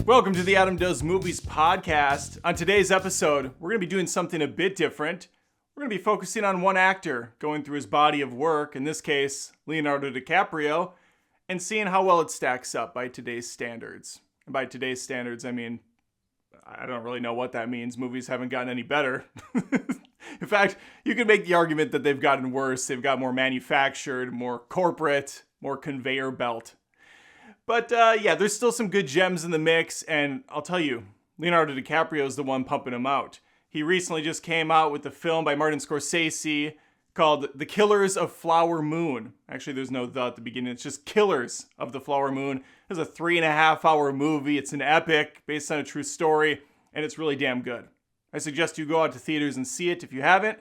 Welcome to the Adam Does Movies podcast. On today's episode, we're going to be doing something a bit different. We're going to be focusing on one actor, going through his body of work, in this case, Leonardo DiCaprio, and seeing how well it stacks up by today's standards. And by today's standards, I mean, I don't really know what that means. Movies haven't gotten any better. In fact, you could make the argument that they've gotten worse. They've got more manufactured, more corporate, more conveyor belt. But yeah, there's still some good gems in the mix, and I'll tell you, Leonardo DiCaprio is the one pumping them out. He recently just came out with a film by Martin Scorsese called The Killers of Flower Moon. Actually, there's no "the" at the beginning. It's just Killers of the Flower Moon. It's a 3.5-hour movie. It's an epic based on a true story, and it's really damn good. I suggest you go out to theaters and see it if you haven't.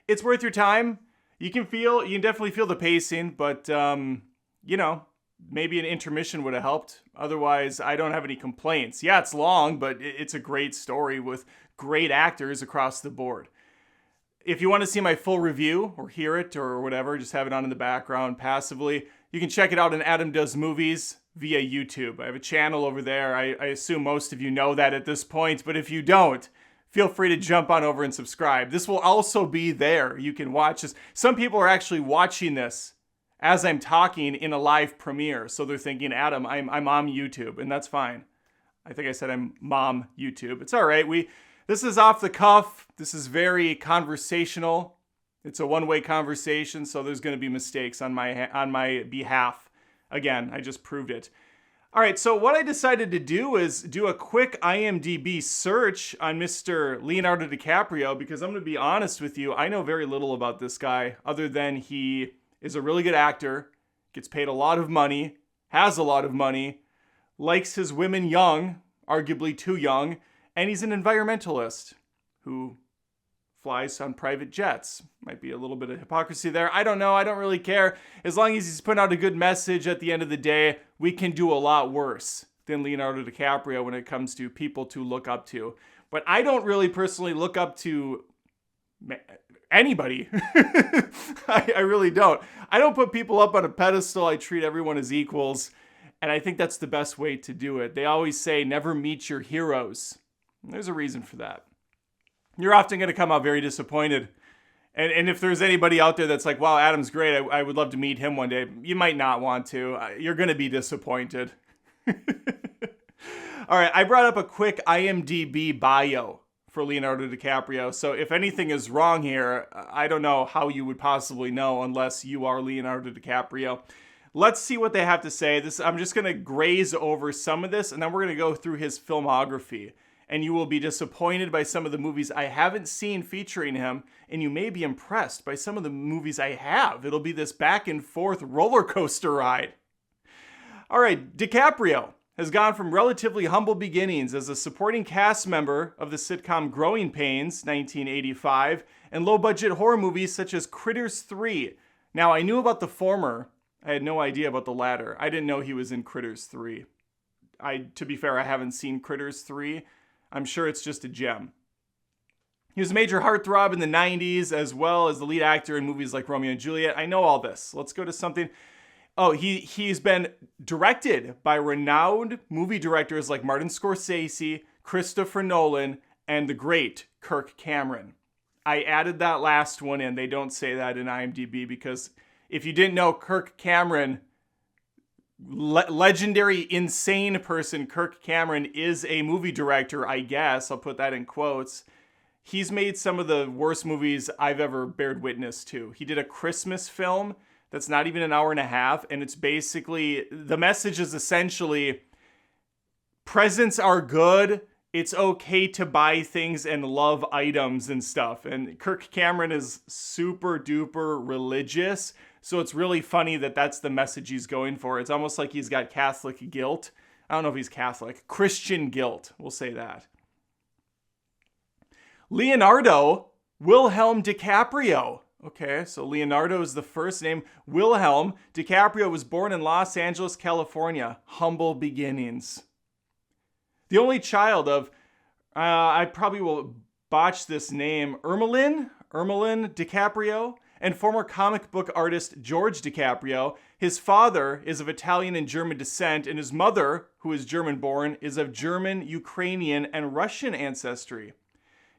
It's worth your time. You can definitely feel the pacing, but maybe an intermission would have helped. Otherwise, I don't have any complaints. Yeah, it's long, but it's a great story with great actors across the board. If you want to see my full review or hear it or whatever, just have it on in the background passively, you can check it out on Adam Does Movies via YouTube. I have a channel over there. I assume most of you know that at this point, but if you don't, feel free to jump on over and subscribe. This will also be there. You can watch this. Some people are actually watching this as I'm talking in a live premiere. So they're thinking, Adam, I'm on YouTube, and that's fine. I think I said I'm mom YouTube. It's all right. This is off the cuff. This is very conversational. It's a one-way conversation, so there's going to be mistakes on my behalf. Again, I just proved it. All right, so what I decided to do is do a quick IMDb search on Mr. Leonardo DiCaprio, because I'm going to be honest with you, I know very little about this guy other than he is a really good actor, gets paid a lot of money, has a lot of money, likes his women young, arguably too young, and he's an environmentalist who flies on private jets. Might be a little bit of hypocrisy there. I don't know. I don't really care. As long as he's putting out a good message at the end of the day, we can do a lot worse than Leonardo DiCaprio when it comes to people to look up to. But I don't really personally look up to anybody. I really don't. I don't put people up on a pedestal. I treat everyone as equals. And I think that's the best way to do it. They always say, never meet your heroes. And there's a reason for that. You're often going to come out very disappointed. And if there's anybody out there that's like, wow, Adam's great, I would love to meet him one day, you might not want to. You're going to be disappointed. All right, I brought up a quick IMDb bio for Leonardo DiCaprio. So if anything is wrong here, I don't know how you would possibly know unless you are Leonardo DiCaprio. Let's see what they have to say. I'm just going to graze over some of this, and then we're going to go through his filmography. And you will be disappointed by some of the movies I haven't seen featuring him, and you may be impressed by some of the movies I have. It'll be this back and forth roller coaster ride. All right, DiCaprio has gone from relatively humble beginnings as a supporting cast member of the sitcom Growing Pains, 1985, and low-budget horror movies such as Critters 3. Now, I knew about the former. I had no idea about the latter. I didn't know he was in Critters 3. To be fair, I haven't seen Critters 3. I'm sure it's just a gem. He was a major heartthrob in the 90s, as well as the lead actor in movies like Romeo and Juliet. I know all this. Let's go to something. Oh, he's been directed by renowned movie directors like Martin Scorsese, Christopher Nolan, and the great Kirk Cameron. I added that last one in. They don't say that in IMDb because if you didn't know, Kirk Cameron, legendary, insane person, Kirk Cameron is a movie director, I guess. I'll put that in quotes. He's made some of the worst movies I've ever bared witness to. He did a Christmas film that's not even an hour and a half, and it's basically, the message is essentially, presents are good, it's okay to buy things and love items and stuff. And Kirk Cameron is super duper religious, so it's really funny that that's the message he's going for. It's almost like he's got Catholic guilt. I don't know if he's Catholic. Christian guilt, we'll say that. Leonardo Wilhelm DiCaprio. Okay, so Leonardo is the first name. Wilhelm DiCaprio was born in Los Angeles, California. Humble beginnings. The only child of, I probably will botch this name, Ermelin DiCaprio, and former comic book artist George DiCaprio. His father is of Italian and German descent, and his mother, who is German-born, is of German, Ukrainian, and Russian ancestry.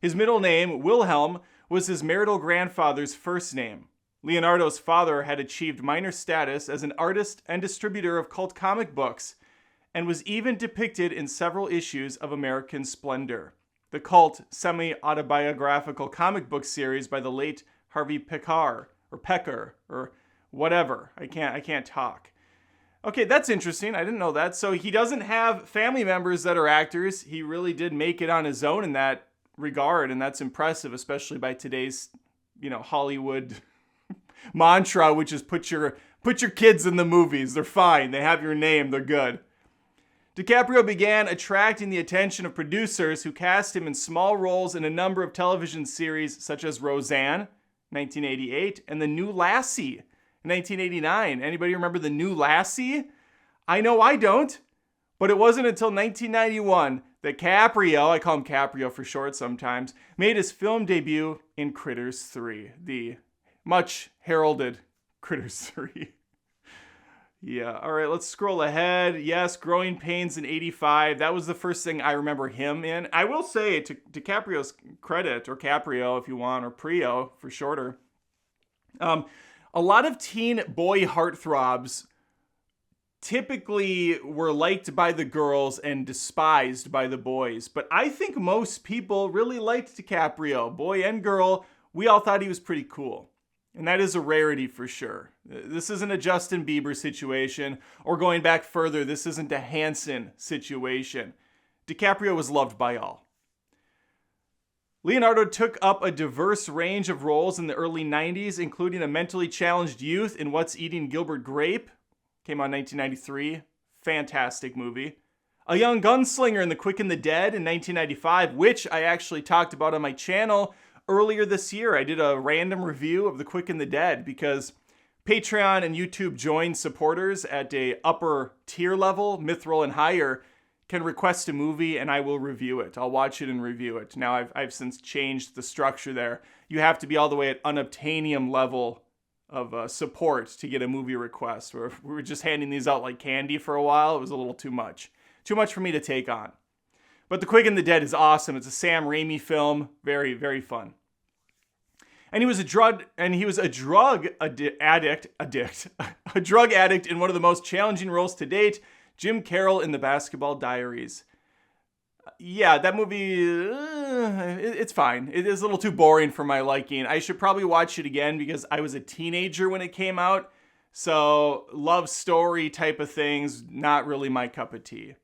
His middle name, Wilhelm, was his marital grandfather's first name. Leonardo's father had achieved minor status as an artist and distributor of cult comic books, and was even depicted in several issues of American Splendor, the cult semi-autobiographical comic book series by the late Harvey Pekar, or whatever. I can't talk. Okay, that's interesting. I didn't know that. So he doesn't have family members that are actors. He really did make it on his own in that regard, and that's impressive, especially by today's, Hollywood mantra, which is put your kids in the movies. They're fine. They have your name. They're good. DiCaprio began attracting the attention of producers who cast him in small roles in a number of television series such as Roseanne, 1988, and The New Lassie, 1989. Anybody remember The New Lassie? I know I don't. But it wasn't until 1991 that Caprio, I call him Caprio for short sometimes, made his film debut in Critters 3, the much heralded Critters 3. Yeah, all right, let's scroll ahead. Yes, Growing Pains in 85. That was the first thing I remember him in. I will say, to DiCaprio's credit, or Caprio if you want, or Prio for shorter, a lot of teen boy heartthrobs typically were liked by the girls and despised by the boys. But I think most people really liked DiCaprio. Boy and girl, we all thought he was pretty cool. And that is a rarity for sure. This isn't a Justin Bieber situation, or going back further, this isn't a Hanson situation. DiCaprio was loved by all. Leonardo took up a diverse range of roles in the early 90s, including a mentally challenged youth in What's Eating Gilbert Grape, came out in 1993, fantastic movie. A young gunslinger in The Quick and the Dead in 1995, which I actually talked about on my channel earlier this year. I did a random review of The Quick and the Dead because Patreon and YouTube join supporters at a upper tier level, Mithril and higher, can request a movie and I will review it. I'll watch it and review it. Now I've since changed the structure there. You have to be all the way at unobtainium level of support to get a movie request. We were just handing these out like candy for a while. It was a little too much. Too much for me to take on. But The Quick and the Dead is awesome. It's a Sam Raimi film. Very, very fun. And he was a drug addict in one of the most challenging roles to date, Jim Carroll in The Basketball Diaries. Yeah, that movie, it's fine. It is a little too boring for my liking. I should probably watch it again because I was a teenager when it came out. So love story type of things, not really my cup of tea.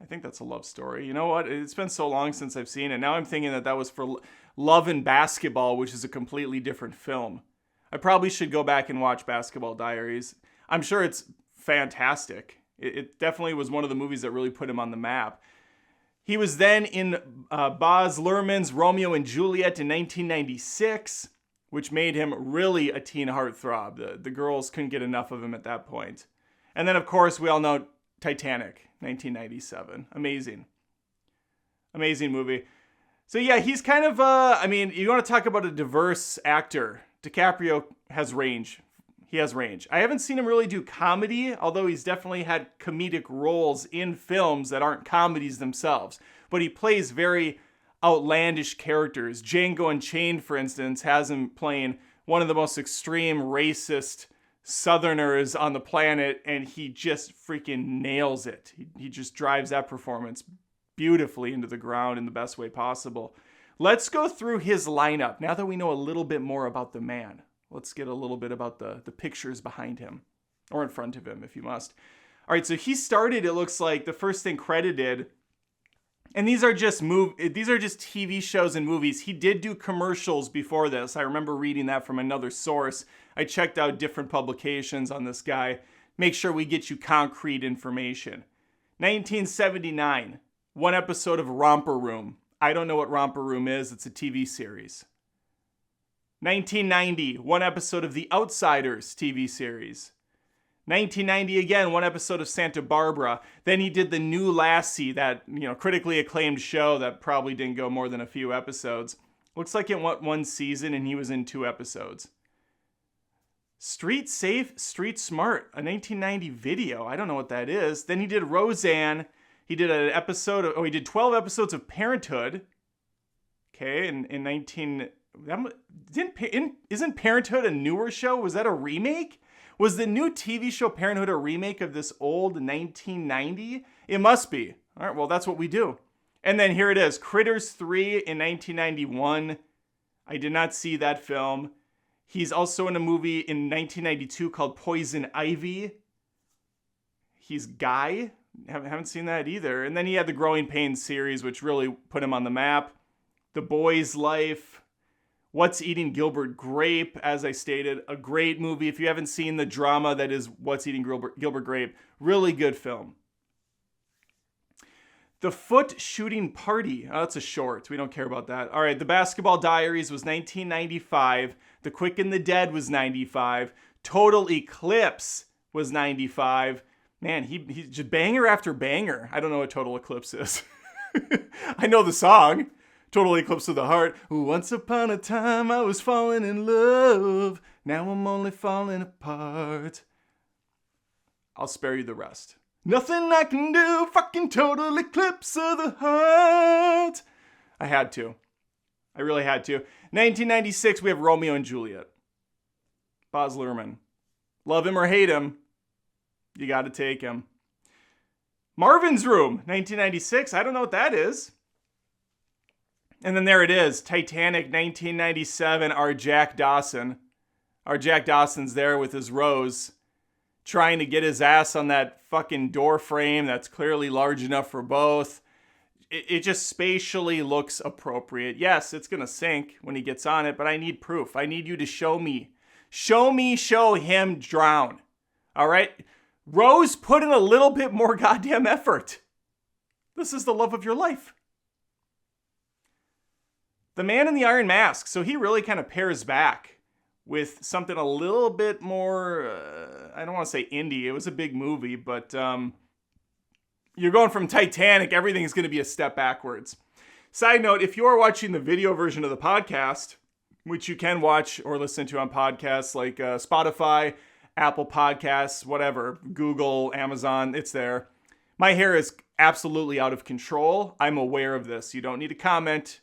I think that's a love story. You know what? It's been so long since I've seen it. Now I'm thinking that was for Love and Basketball, which is a completely different film. I probably should go back and watch Basketball Diaries. I'm sure it's fantastic. It definitely was one of the movies that really put him on the map. He was then in Baz Luhrmann's Romeo and Juliet in 1996, which made him really a teen heartthrob. The girls couldn't get enough of him at that point. And then, of course, we all know Titanic, 1997. Amazing movie. So yeah, he's kind of, you want to talk about a diverse actor. DiCaprio has range. He has range. I haven't seen him really do comedy, although he's definitely had comedic roles in films that aren't comedies themselves. But he plays very outlandish characters. Django Unchained, for instance, has him playing one of the most extreme racist Southerners on the planet, and he just freaking nails it. He just drives that performance beautifully into the ground in the best way possible. Let's go through his lineup. Now that we know a little bit more about the man, let's get a little bit about the pictures behind him, or in front of him if you must. All right, so he started, it looks like, the first thing credited, and these are just TV shows and movies. He did do commercials before this. I remember reading that from another source. I checked out different publications on this guy. Make sure we get you concrete information. 1979, one episode of Romper Room. I don't know what Romper Room is. It's a TV series. 1990, one episode of The Outsiders TV series. 1990 again, one episode of Santa Barbara. Then he did The New Lassie, that critically acclaimed show that probably didn't go more than a few episodes. Looks like it went one season and he was in 2 episodes. Street Safe, Street Smart, a 1990 video. I don't know what that is. Then he did Roseanne. He did an episode of, he did 12 episodes of Parenthood. Okay, in 19, isn't Parenthood a newer show? Was that a remake? Was the new TV show Parenthood a remake of this old 1990? It must be. All right, well, that's what we do. And then here it is, Critters 3 in 1991. I did not see that film. He's also in a movie in 1992 called Poison Ivy. He's Guy. Haven't seen that either. And then he had the Growing Pains series, which really put him on the map. The Boy's Life. What's Eating Gilbert Grape, as I stated, a great movie. If you haven't seen the drama that is What's Eating Gilbert Grape, really good film. The Foot Shooting Party. Oh, that's a short. We don't care about that. All right, The Basketball Diaries was 1995. The Quick and the Dead was 95. Total Eclipse was 95. Man, he's just banger after banger. I don't know what Total Eclipse is. I know the song. Total Eclipse of the Heart. Once upon a time I was falling in love. Now I'm only falling apart. I'll spare you the rest. Nothing I can do, fucking Total Eclipse of the Heart. I had to. I really had to. 1996, we have Romeo and Juliet. Baz Luhrmann. Love him or hate him, you got to take him. Marvin's Room, 1996. I don't know what that is. And then there it is, Titanic, 1997, our Jack Dawson. Our Jack Dawson's there with his Rose, trying to get his ass on that fucking door frame that's clearly large enough for both. It just spatially looks appropriate. Yes, it's going to sink when he gets on it, but I need proof. I need you to show me. Show him drown. All right? Rose, put in a little bit more goddamn effort. This is the love of your life. The Man in the Iron Mask. So he really kind of pairs back with something a little bit more, I don't want to say indie. It was a big movie, but you're going from Titanic, everything's going to be a step backwards. Side note, if you are watching the video version of the podcast, which you can watch or listen to on podcasts like Spotify, Apple Podcasts, whatever, Google, Amazon, it's there. My hair is absolutely out of control. I'm aware of this. You don't need to comment.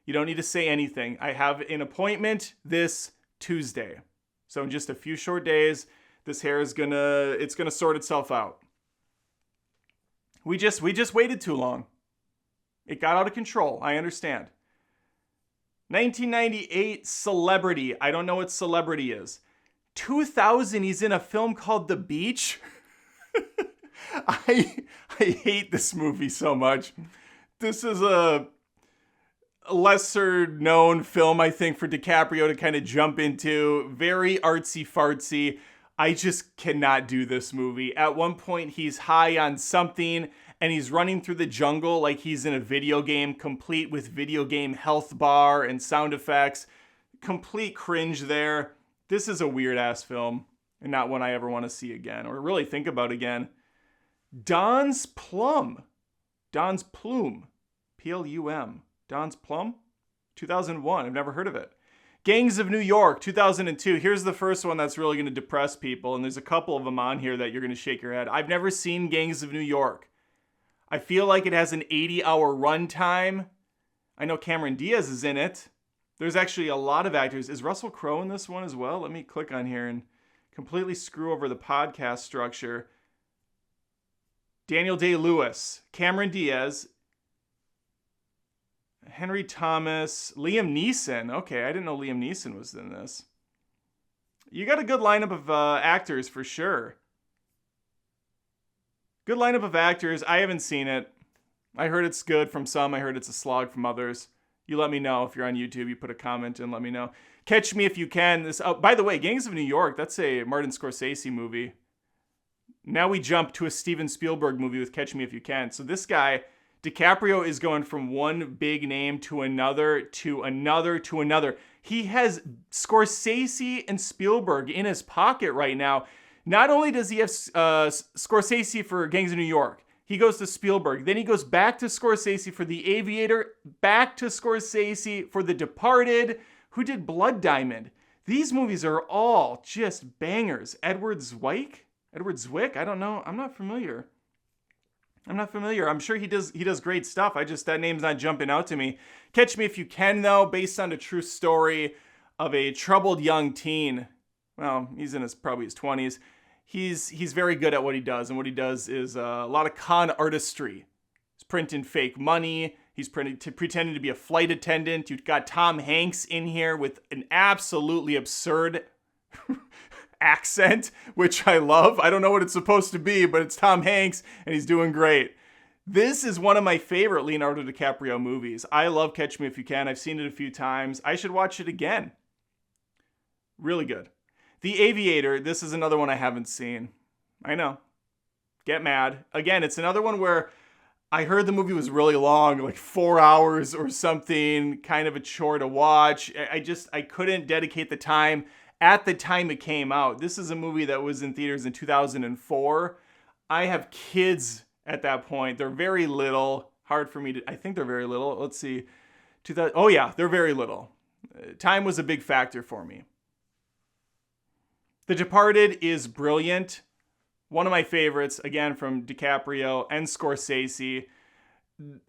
You don't need to say anything. I have an appointment this Tuesday. So in just a few short days, this hair is it's gonna sort itself out. We just waited too long. It got out of control. I understand. 1998, Celebrity. I don't know what Celebrity is. 2000, he's in a film called The Beach. I hate this movie so much. This is a lesser known film, I think, for DiCaprio to kind of jump into. Very artsy fartsy. I just cannot do this movie. At one point, he's high on something and he's running through the jungle like he's in a video game, complete with video game health bar and sound effects. Complete cringe there. This is a weird ass film and not one I ever want to see again or really think about again. Don's Plum. Don's Plume. Plum. Don's Plum? 2001. I've never heard of it. Gangs of New York, 2002. Here's the first one that's really going to depress people, and there's a couple of them on here that you're going to shake your head. I've never seen Gangs of New York. I feel like it has an 80-hour runtime. I know Cameron Diaz is in it. There's actually a lot of actors. Is Russell Crowe in this one as well? Let me click on here and completely screw over the podcast structure. Daniel Day-Lewis, Cameron Diaz, Henry Thomas, Liam Neeson. Okay, I didn't know Liam Neeson was in this. You got a good lineup of actors for sure. Good lineup of actors. I haven't seen it. I heard it's good from some. I heard it's a slog from others. You let me know if you're on YouTube. You put a comment and let me know. Catch Me If You Can. This. Oh, by the way, Gangs of New York. That's a Martin Scorsese movie. Now we jump to a Steven Spielberg movie with Catch Me If You Can. So this guy, DiCaprio, is going from one big name to another, to another, to another. He has Scorsese and Spielberg in his pocket right now. Not only does he have Scorsese for Gangs of New York, He goes to Spielberg. Then he goes back to Scorsese for The Aviator, back to Scorsese for The Departed, who did Blood Diamond. These movies are all just bangers. Edward Zwick? I don't know. I'm not familiar. I'm sure he does great stuff. That name's not jumping out to me. Catch Me If You Can, though, based on a true story of a troubled young teen. Well, he's in probably his 20s. He's very good at what he does, and what he does is a lot of con artistry. He's printing fake money. He's pretending to be a flight attendant. You've got Tom Hanks in here with an absolutely absurd accent, which I love. I don't know what it's supposed to be, but it's Tom Hanks, and he's doing great. This is one of my favorite Leonardo DiCaprio movies. I love Catch Me If You Can. I've seen it a few times. I should watch it again. Really good. The Aviator, this is another one I haven't seen. I know. Get mad. Again, it's another one where I heard the movie was really long, like 4 hours or something, kind of a chore to watch. I couldn't dedicate the time at the time it came out. This is a movie that was in theaters in 2004. I have kids at that point. They're very little. Hard for me to, I think they're very little. Let's see. Oh yeah, they're very little. Time was a big factor for me. The Departed is brilliant. One of my favorites, again, from DiCaprio and Scorsese.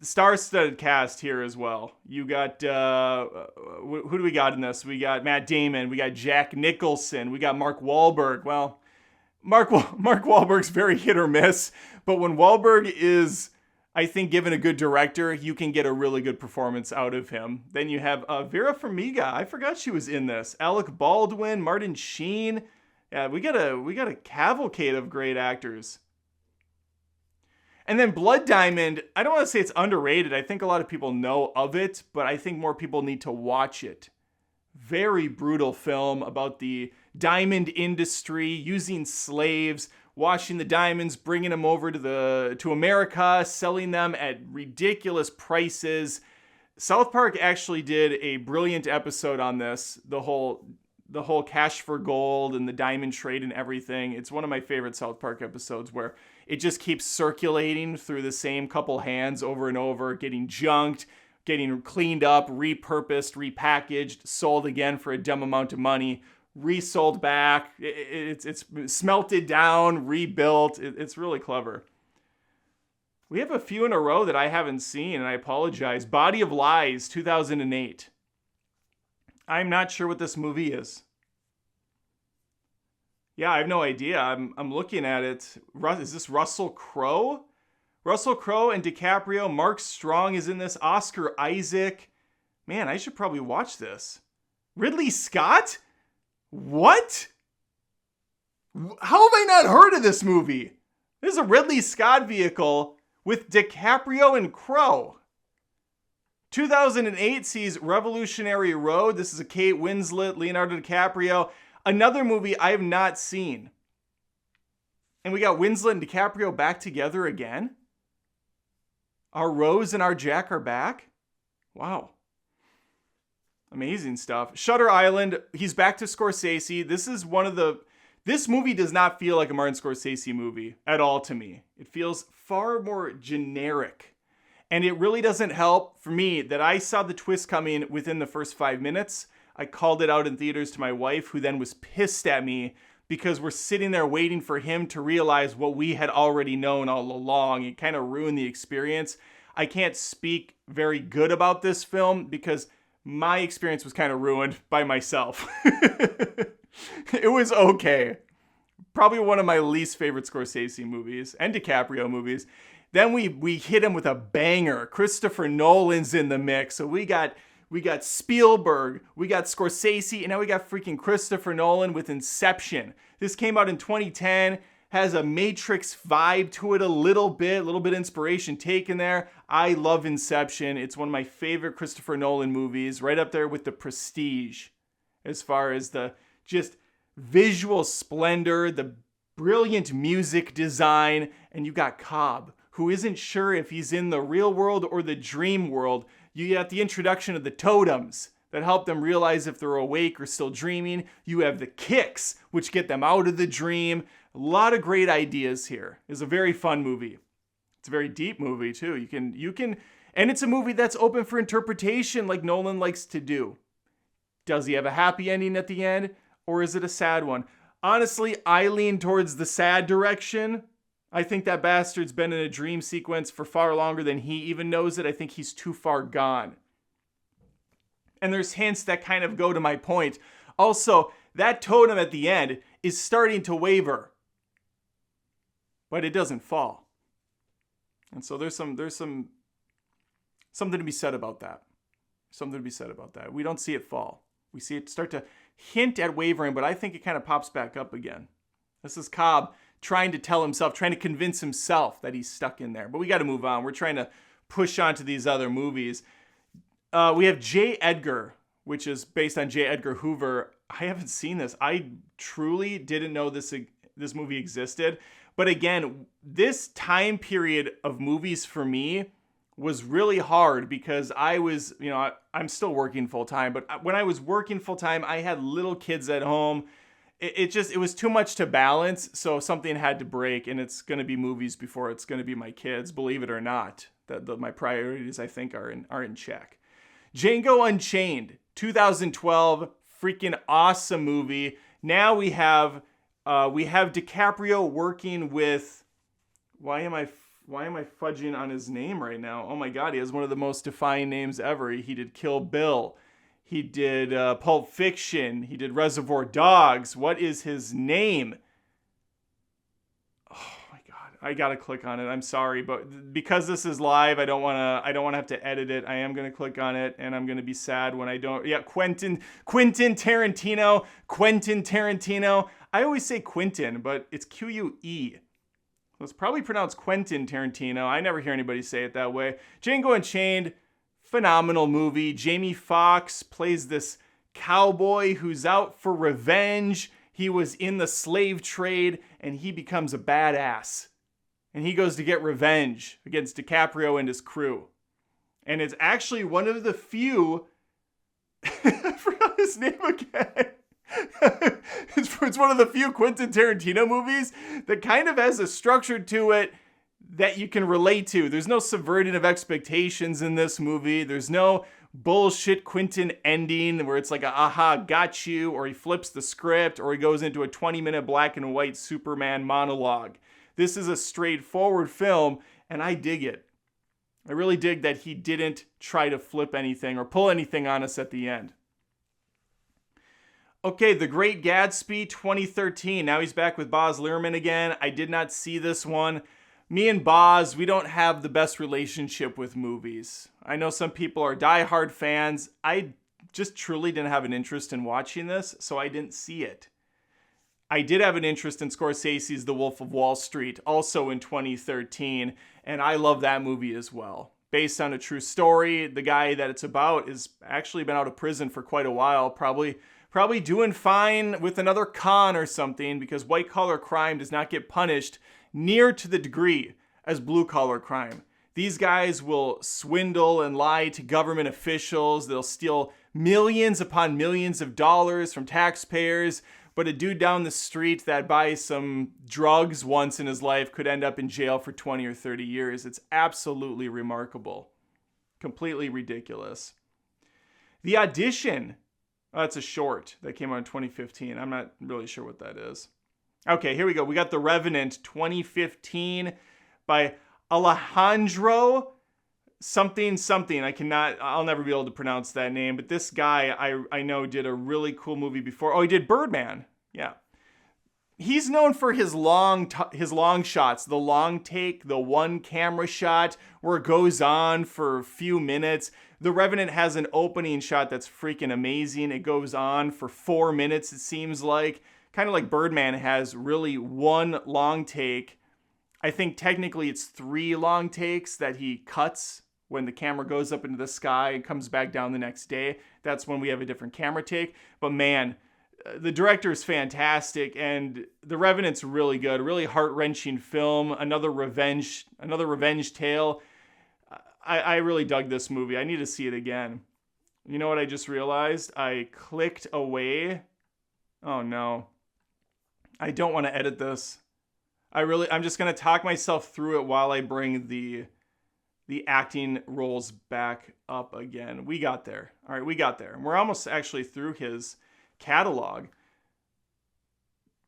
Star-studded cast here as well. You got, who do we got in this? We got Matt Damon. We got Jack Nicholson. We got Mark Wahlberg. Well, Mark Wahlberg's very hit or miss. But when Wahlberg is, I think, given a good director, you can get a really good performance out of him. Then you have Vera Farmiga. I forgot she was in this. Alec Baldwin, Martin Sheen. Yeah, we got a cavalcade of great actors. And then Blood Diamond, I don't want to say it's underrated. I think a lot of people know of it, but I think more people need to watch it. Very brutal film about the diamond industry, using slaves, washing the diamonds, bringing them over to America, selling them at ridiculous prices. South Park actually did a brilliant episode on this, the whole cash for gold and the diamond trade and everything. It's one of my favorite South Park episodes where it just keeps circulating through the same couple hands over and over, getting junked, getting cleaned up, repurposed, repackaged, sold again for a dumb amount of money, resold back. It's smelted down, rebuilt. It's really clever. We have a few in a row that I haven't seen, and I apologize. Body of Lies, 2008. I'm not sure what this movie is. Yeah, I have no idea. I'm looking at it. Is this Russell Crowe? Russell Crowe and DiCaprio. Mark Strong is in this. Oscar Isaac. Man, I should probably watch this. Ridley Scott? What? How have I not heard of this movie? This is a Ridley Scott vehicle with DiCaprio and Crowe. 2008 sees Revolutionary Road. This is a Kate Winslet, Leonardo DiCaprio. Another movie I have not seen. And we got Winslet and DiCaprio back together again. Our Rose and our Jack are back. Wow. Amazing stuff. Shutter Island, he's back to Scorsese. This movie does not feel like a Martin Scorsese movie at all to me. It feels far more generic. And it really doesn't help for me that I saw the twist coming within the first 5 minutes. I called it out in theaters to my wife, who then was pissed at me because we're sitting there waiting for him to realize what we had already known all along. It kind of ruined the experience. I can't speak very good about this film because my experience was kind of ruined by myself. It was okay. Probably one of my least favorite Scorsese movies and DiCaprio movies. Then we hit him with a banger. Christopher Nolan's in the mix. So we got Spielberg, we got Scorsese, and now we got freaking Christopher Nolan with Inception. This came out in 2010, has a Matrix vibe to it a little bit inspiration taken there. I love Inception. It's one of my favorite Christopher Nolan movies, right up there with The Prestige, as far as the just visual splendor, the brilliant music design, and you got Cobb, who isn't sure if he's in the real world or the dream world. You got the introduction of the totems that help them realize if they're awake or still dreaming. You have the kicks, which get them out of the dream. A lot of great ideas here. It's a very fun movie. It's a very deep movie too. And it's a movie that's open for interpretation like Nolan likes to do. Does he have a happy ending at the end, or is it a sad one? Honestly, I lean towards the sad direction. I think that bastard's been in a dream sequence for far longer than he even knows it. I think he's too far gone. And there's hints that kind of go to my point. Also, that totem at the end is starting to waver, but it doesn't fall. And so there's something to be said about that. Something to be said about that. We don't see it fall. We see it start to hint at wavering, but I think it kind of pops back up again. This is Cobb trying to tell himself, trying to convince himself that he's stuck in there. But we got to move on. We're trying to push on to these other movies. We have J. Edgar, which is based on J. Edgar Hoover. I haven't seen this. I truly didn't know this movie existed. But again, this time period of movies for me was really hard because I was, I'm still working full time, but when I was working full time, I had little kids at home. It was too much to balance. So something had to break, and it's going to be movies before it's going to be my kids, believe it or not. My priorities, I think, are in check. Django Unchained, 2012, freaking awesome movie. Now we have DiCaprio working with, why am I fudging on his name right now? Oh my God, he has one of the most defining names ever. He did Kill Bill. He did Pulp Fiction. He did Reservoir Dogs. What is his name? Oh my God, I gotta click on it. I'm sorry, but because this is live, I don't wanna have to edit it. I am gonna click on it, and I'm gonna be sad when I don't. Yeah, Quentin Tarantino. Quentin Tarantino. I always say Quentin, but it's Q-U-E. It's probably pronounced Quentin Tarantino. I never hear anybody say it that way. Django Unchained, phenomenal movie. Jamie Foxx plays this cowboy who's out for revenge. He was in the slave trade, and he becomes a badass. And he goes to get revenge against DiCaprio and his crew. And it's actually one of the few... I forgot his name again. It's one of the few Quentin Tarantino movies that kind of has a structure to it that you can relate to. There's no subverting of expectations in this movie. There's no bullshit Quentin ending where it's like a aha, got you, or he flips the script, or he goes into a 20-minute black and white Superman monologue. This is a straightforward film, and I dig it. I really dig that he didn't try to flip anything or pull anything on us at the end. Okay, The Great Gatsby 2013. Now he's back with Baz Luhrmann again. I did not see this one. Me and Baz, we don't have the best relationship with movies. I know some people are diehard fans. I just truly didn't have an interest in watching this, so I didn't see it. I did have an interest in Scorsese's The Wolf of Wall Street, also in 2013, and I love that movie as well. Based on a true story, the guy that it's about has actually been out of prison for quite a while, probably doing fine with another con or something, because white-collar crime does not get punished near to the degree as blue-collar crime. These guys will swindle and lie to government officials. They'll steal millions upon millions of dollars from taxpayers. But a dude down the street that buys some drugs once in his life could end up in jail for 20 or 30 years. It's absolutely remarkable. Completely ridiculous. The Audition. Oh, that's a short that came out in 2015. I'm not really sure what that is. Okay, here we go. We got The Revenant 2015 by Alejandro something. I'll never be able to pronounce that name, but this guy I know did a really cool movie before. Oh, he did Birdman. Yeah. He's known for his long shots, the long take, the one camera shot where it goes on for a few minutes. The Revenant has an opening shot that's freaking amazing. It goes on for 4 minutes, it seems like. Kind of like Birdman has really one long take. I think technically it's 3 long takes that he cuts when the camera goes up into the sky and comes back down the next day. That's when we have a different camera take. But man, the director is fantastic, and The Revenant's really good. A really heart-wrenching film. Another revenge tale. I really dug this movie. I need to see it again. You know what I just realized? I clicked away. Oh no. I don't want to edit this. I'm just going to talk myself through it while I bring the acting roles back up again. We got there. All right, we got there. And we're almost actually through his catalog.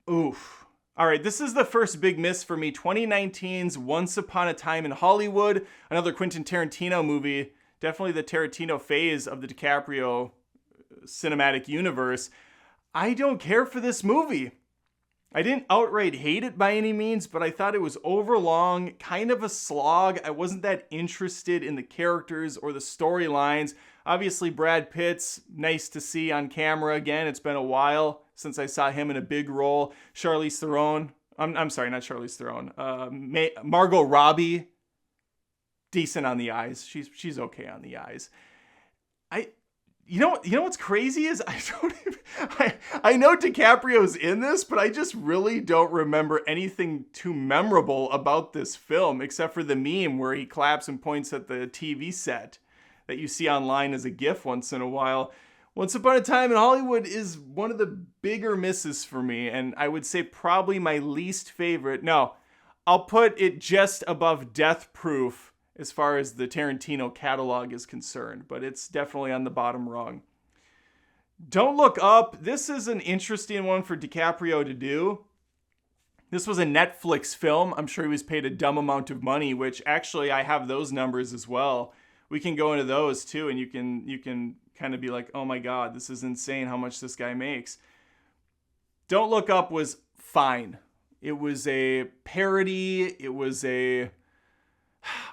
Oof. All right, this is the first big miss for me. 2019's Once Upon a Time in Hollywood, another Quentin Tarantino movie. Definitely the Tarantino phase of the DiCaprio cinematic universe. I don't care for this movie. I didn't outright hate it by any means, but I thought it was overlong, kind of a slog. I wasn't that interested in the characters or the storylines. Obviously, Brad Pitt's nice to see on camera again. It's been a while since I saw him in a big role. Charlize Theron. I'm sorry, not Charlize Theron. Margot Robbie. Decent on the eyes. She's okay on the eyes. You know what's crazy is I know DiCaprio's in this, but I just really don't remember anything too memorable about this film except for the meme where he claps and points at the TV set that you see online as a GIF once in a while. Once Upon a Time in Hollywood is one of the bigger misses for me, and I would say probably my least favorite. No, I'll put it just above Death Proof as far as the Tarantino catalog is concerned, but it's definitely on the bottom rung. Don't Look Up. This is an interesting one for DiCaprio to do. This was a Netflix film. I'm sure he was paid a dumb amount of money, which actually I have those numbers as well. We can go into those too, and you can kind of be like, oh my God, this is insane how much this guy makes. Don't Look Up was fine. It was a parody. It was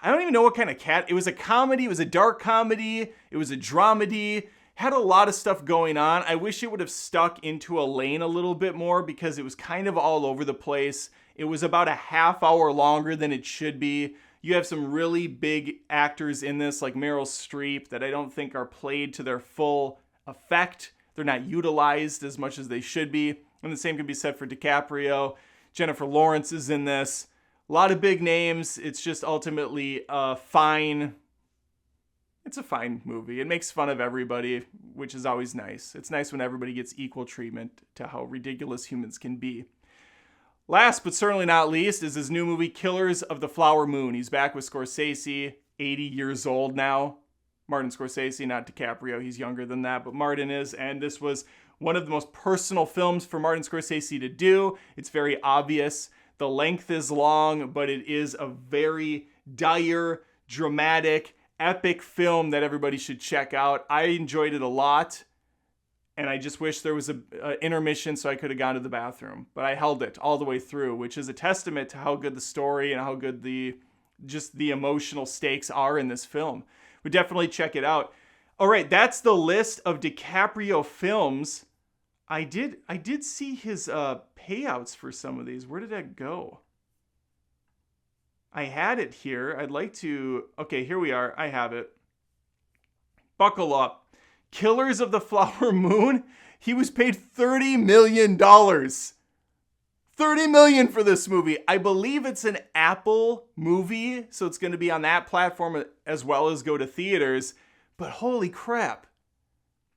I don't even know what kind of it was a comedy. It was a dark comedy. It was a dramedy. Had a lot of stuff going on. I wish it would have stuck into a lane a little bit more because it was kind of all over the place. It was about a half hour longer than it should be. You have some really big actors in this, like Meryl Streep, that I don't think are played to their full effect. They're not utilized as much as they should be. And the same can be said for DiCaprio. Jennifer Lawrence is in this. A lot of big names. It's just ultimately fine. It's a fine movie. It makes fun of everybody, which is always nice. It's nice when everybody gets equal treatment to how ridiculous humans can be. Last but certainly not least is his new movie, Killers of the Flower Moon. He's back with Scorsese, 80 years old now. Martin Scorsese, not DiCaprio. He's younger than that, but Martin is. And this was one of the most personal films for Martin Scorsese to do. It's very obvious. The length is long, but it is a very dire, dramatic, epic film that everybody should check out. I enjoyed it a lot, and I just wish there was an intermission so I could have gone to the bathroom. But I held it all the way through, which is a testament to how good the story and how good the emotional stakes are in this film. But definitely check it out. All right, that's the list of DiCaprio films. I did see his payouts for some of these. Where did that go? I had it here. I'd like to... Okay, here we are. I have it. Buckle up. Killers of the Flower Moon. He was paid $30 million. $30 million for this movie. I believe it's an Apple movie, so it's going to be on that platform as well as go to theaters. But holy crap.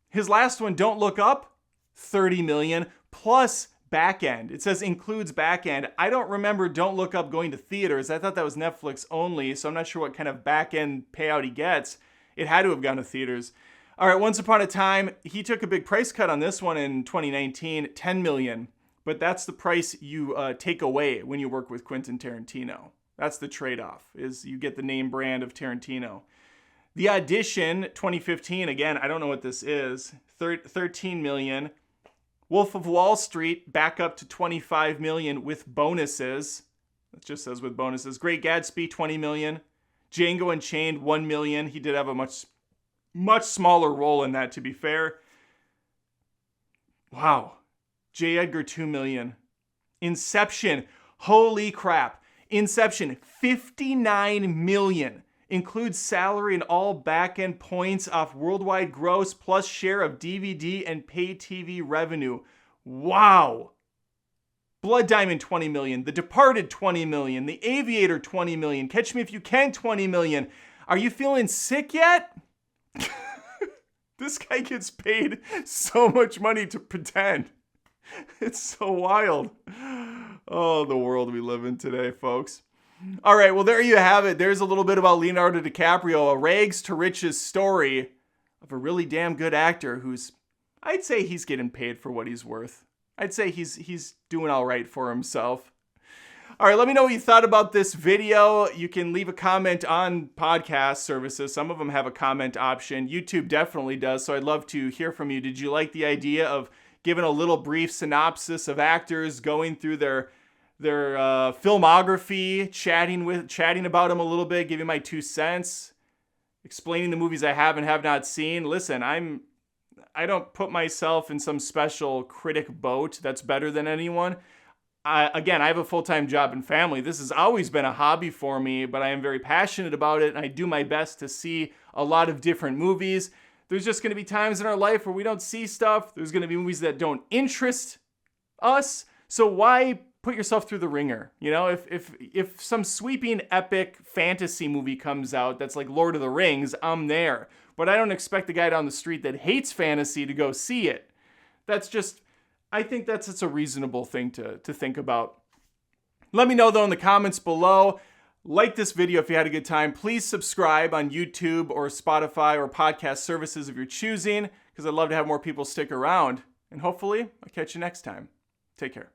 His last one, Don't Look Up, $30 million plus back end. It says includes back end. I don't remember Don't Look Up going to theaters. I thought that was Netflix only, so I'm not sure what kind of back end payout he gets. It had to have gone to theaters. All right, Once Upon a Time, he took a big price cut on this one in 2019, $10 million. But that's the price you take away when you work with Quentin Tarantino. That's the trade-off, is you get the name brand of Tarantino. The Audition, 2015, again, I don't know what this is, $13 million. Wolf of Wall Street, back up to $25 million with bonuses. It just says with bonuses. Great Gatsby, $20 million. Django Unchained, $1 million. He did have a much smaller role in that, to be fair. Wow. J. Edgar, $2 million. Inception, holy crap. Inception, $59 million. Includes salary and all back-end points off worldwide gross plus share of DVD and pay TV revenue. Wow. Blood Diamond, $20 million. The Departed, $20 million. The Aviator, $20 million. Catch Me If You Can, $20 million. Are you feeling sick yet? This guy gets paid so much money to pretend. It's so wild. Oh, the world we live in today, folks. All right, well, there you have it. There's a little bit about Leonardo DiCaprio, a rags to riches story of a really damn good actor who's, I'd say he's getting paid for what he's worth. I'd say he's doing all right for himself. All right, let me know what you thought about this video. You can leave a comment on podcast services. Some of them have a comment option. YouTube definitely does, so I'd love to hear from you. Did you like the idea of giving a little brief synopsis of actors going through their filmography, chatting about them a little bit, giving my 2 cents, explaining the movies I have and have not seen? Listen, I don't put myself in some special critic boat that's better than anyone. Again, I have a full-time job and family. This has always been a hobby for me, but I am very passionate about it, and I do my best to see a lot of different movies. There's just going to be times in our life where we don't see stuff. There's going to be movies that don't interest us. So why put yourself through the ringer? You know, if some sweeping epic fantasy movie comes out that's like Lord of the Rings, I'm there. But I don't expect the guy down the street that hates fantasy to go see it. I think it's a reasonable thing to think about. Let me know, though, in the comments below. Like this video if you had a good time. Please subscribe on YouTube or Spotify or podcast services of your choosing, because I'd love to have more people stick around. And hopefully, I'll catch you next time. Take care.